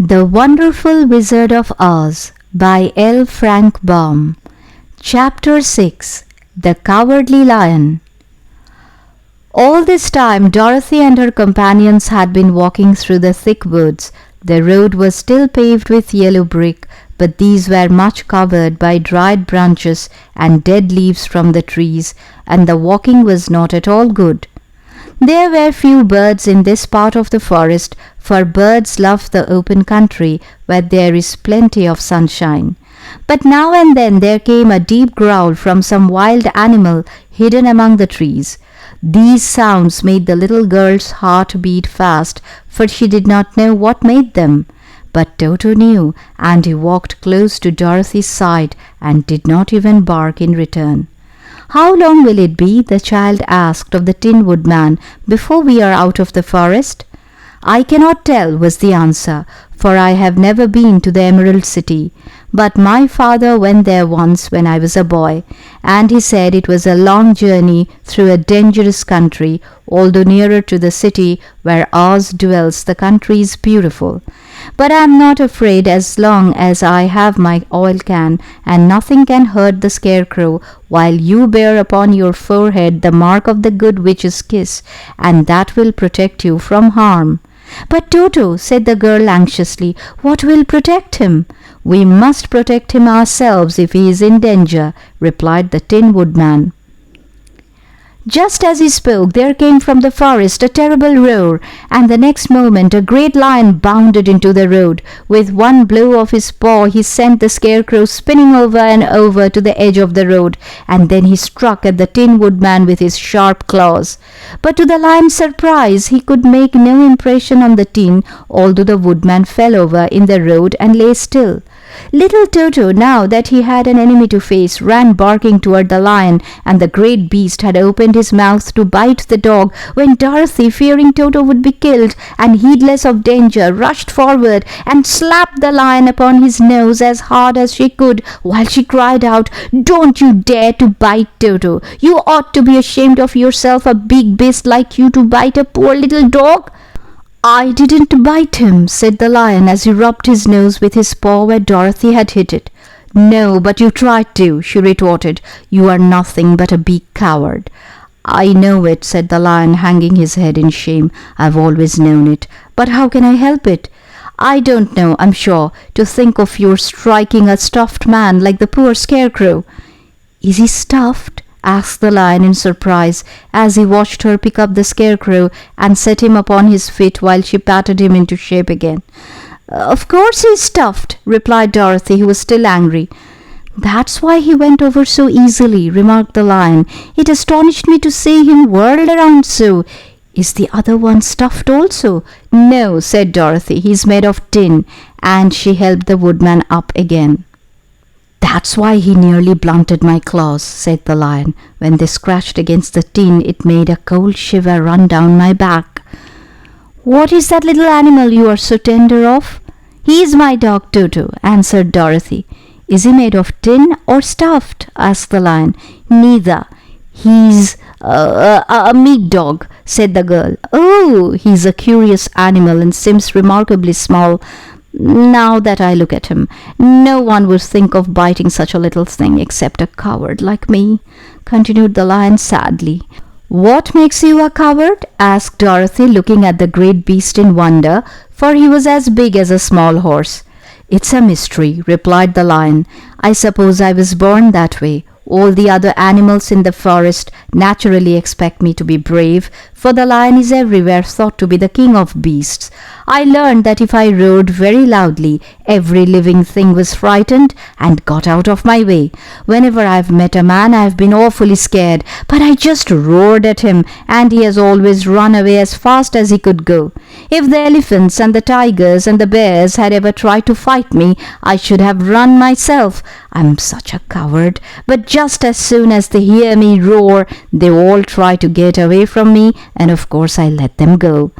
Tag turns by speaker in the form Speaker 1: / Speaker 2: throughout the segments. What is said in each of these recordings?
Speaker 1: The Wonderful Wizard of Oz by L. Frank Baum. Chapter 6. The Cowardly Lion. All this time Dorothy and her companions had been walking through the thick woods. The road was still paved with yellow brick, but these were much covered by dried branches and dead leaves from the trees, and the walking was not at all good. There were few birds in this part of the forest, for birds love the open country where there is plenty of sunshine. But now and then there came a deep growl from some wild animal hidden among the trees. These sounds made the little girl's heart beat fast, for she did not know what made them. But Toto knew, and he walked close to Dorothy's side and did not even bark in return. "How long will it be," the child asked of the Tin Woodman, "before we are out of the forest?" "I cannot tell," was the answer, "for I have never been to the Emerald City. But my father went there once when I was a boy, and he said it was a long journey through a dangerous country. Although nearer to the city where Oz dwells, the country is beautiful. But I am not afraid as long as I have my oil can, and nothing can hurt the Scarecrow, while you bear upon your forehead the mark of the Good Witch's kiss, and that will protect you from harm." "But Toto," said the girl anxiously, "what will protect him?" "We must protect him ourselves if he is in danger," replied the Tin Woodman. Just as he spoke, there came from the forest a terrible roar, and the next moment a great lion bounded into the road. With one blow of his paw he sent the Scarecrow spinning over and over to the edge of the road, and then he struck at the Tin Woodman with his sharp claws. But to the lion's surprise he could make no impression on the tin, although the woodman fell over in the road and lay still. Little Toto, now that he had an enemy to face, ran barking toward the lion, and the great beast had opened his mouth to bite the dog, when Dorothy, fearing Toto would be killed, and heedless of danger, rushed forward and slapped the lion upon his nose as hard as she could, while she cried out, "Don't you dare to bite Toto! You ought to be ashamed of yourself, a big beast like you to bite a poor little dog!" "I didn't bite him," said the lion as he rubbed his nose with his paw where Dorothy had hit it. "No, but you tried to," she retorted. "You are nothing but a big coward." "I know it," said the lion, hanging his head in shame. "I've always known it. But how can I help it?" "I don't know, I'm sure. To think of your striking a stuffed man like the poor Scarecrow." "Is he stuffed?" asked the lion in surprise, as he watched her pick up the Scarecrow and set him upon his feet while she patted him into shape again. "Of course he's stuffed," replied Dorothy, who was still angry. "That's why he went over so easily," remarked the lion. "It astonished me to see him whirl around so. Is the other one stuffed also?" "No," said Dorothy, "he's made of tin," and she helped the woodman up again. "That's why he nearly blunted my claws," said the lion. "When they scratched against the tin, it made a cold shiver run down my back." "What is that little animal you are so tender of?" "He's my dog Toto," answered Dorothy. "Is he made of tin or stuffed?" asked the lion. "Neither. He's a meat dog," said the girl. "Oh, he's a curious animal and seems remarkably small. Now that I look at him, no one would think of biting such a little thing except a coward like me," continued the lion sadly. "What makes you a coward?" asked Dorothy, looking at the great beast in wonder, for he was as big as a small horse. "It's a mystery," replied the lion. "I suppose I was born that way. All the other animals in the forest naturally expect me to be brave, for the lion is everywhere thought to be the king of beasts. I learned that if I roared very loudly, every living thing was frightened and got out of my way. Whenever I've met a man, I've been awfully scared, but I just roared at him, and he has always run away as fast as he could go. If the elephants and the tigers and the bears had ever tried to fight me, I should have run myself. I'm such a coward, but just as soon as they hear me roar, they all try to get away from me, and of course I let them go."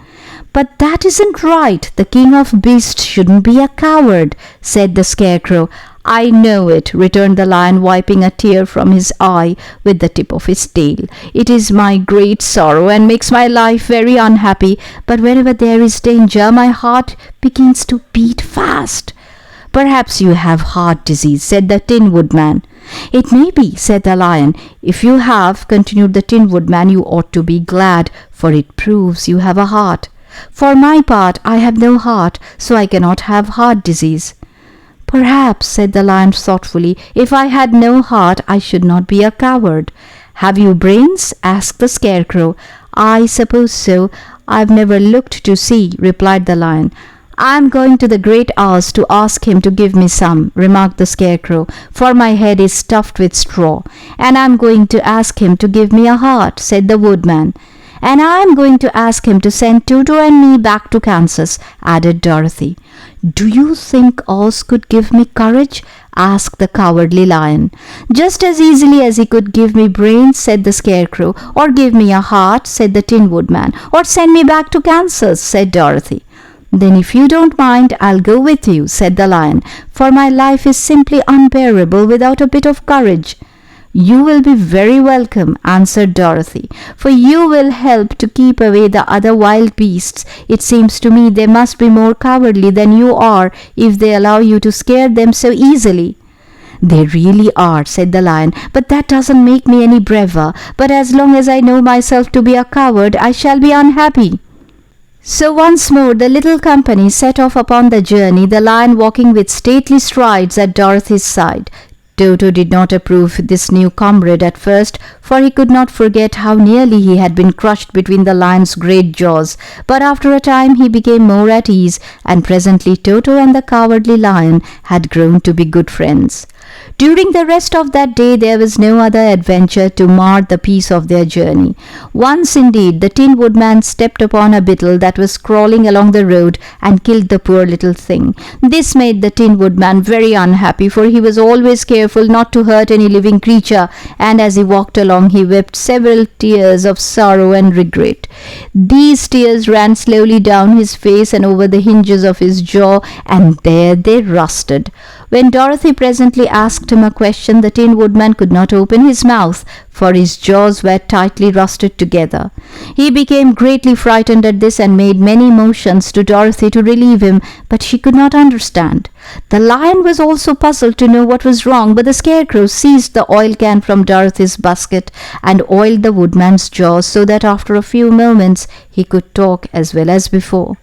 Speaker 1: "But that isn't right. The king of beasts shouldn't be a coward," said the Scarecrow. "I know it," returned the Lion, wiping a tear from his eye with the tip of his tail. "It is my great sorrow and makes my life very unhappy, but whenever there is danger, my heart begins to beat fast." "Perhaps you have heart disease," said the Tin Woodman. "It may be," said the Lion. "If you have," continued the Tin Woodman, "you ought to be glad, for it proves you have a heart. For my part, I have no heart, so I cannot have heart disease." "Perhaps," said the Lion thoughtfully, "if I had no heart, I should not be a coward." "Have you brains?" asked the Scarecrow. "I suppose so. I've never looked to see," replied the Lion. "I'm going to the great ouse to ask him to give me some," remarked the Scarecrow, "for my head is stuffed with straw." "And I'm going to ask him to give me a heart," said the Woodman. "And I'm going to ask him to send Toto and me back to Kansas," added Dorothy. "Do you think Oz could give me courage?" asked the Cowardly Lion. "Just as easily as he could give me brains," said the Scarecrow. "Or give me a heart," said the Tin Woodman. "Or send me back to Kansas," said Dorothy. "Then if you don't mind, I'll go with you," said the Lion, "for my life is simply unbearable without a bit of courage." "You will be very welcome," answered Dorothy, "for you will help to keep away the other wild beasts. It seems to me they must be more cowardly than you are if they allow you to scare them so easily." "They really are," said the Lion, "but that doesn't make me any braver. But as long as I know myself to be a coward, I shall be unhappy." So once more the little company set off upon the journey, the Lion walking with stately strides at Dorothy's side. Toto did not approve this new comrade at first, for he could not forget how nearly he had been crushed between the Lion's great jaws, but after a time he became more at ease, and presently Toto and the Cowardly Lion had grown to be good friends. During the rest of that day there was no other adventure to mar the peace of their journey. Once indeed the Tin Woodman stepped upon a beetle that was crawling along the road and killed the poor little thing. This made the Tin Woodman very unhappy, for he was always careful not to hurt any living creature, and as he walked along he wept several tears of sorrow and regret. These tears ran slowly down his face and over the hinges of his jaw, and there they rusted. When Dorothy presently asked him a question, the Tin Woodman could not open his mouth, for his jaws were tightly rusted together. He became greatly frightened at this and made many motions to Dorothy to relieve him, but she could not understand. The Lion was also puzzled to know what was wrong, but the Scarecrow seized the oil can from Dorothy's basket and oiled the Woodman's jaws so that after a few moments he could talk as well as before.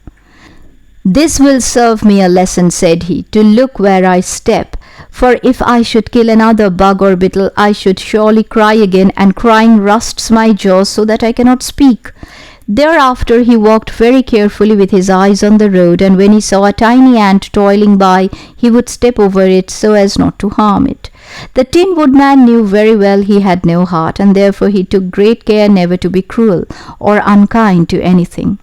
Speaker 1: "This will serve me a lesson," said he, "to look where I step. For if I should kill another bug or beetle, I should surely cry again, and crying rusts my jaws so that I cannot speak." Thereafter he walked very carefully with his eyes on the road, and when he saw a tiny ant toiling by, he would step over it so as not to harm it. The Tin Woodman knew very well he had no heart, and therefore he took great care never to be cruel or unkind to anything.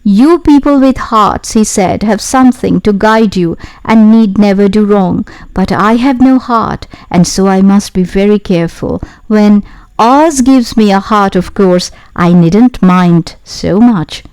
Speaker 1: "You people with hearts," he said, "have something to guide you and need never do wrong. But I have no heart, and so I must be very careful. When Oz gives me a heart, of course, I needn't mind so much."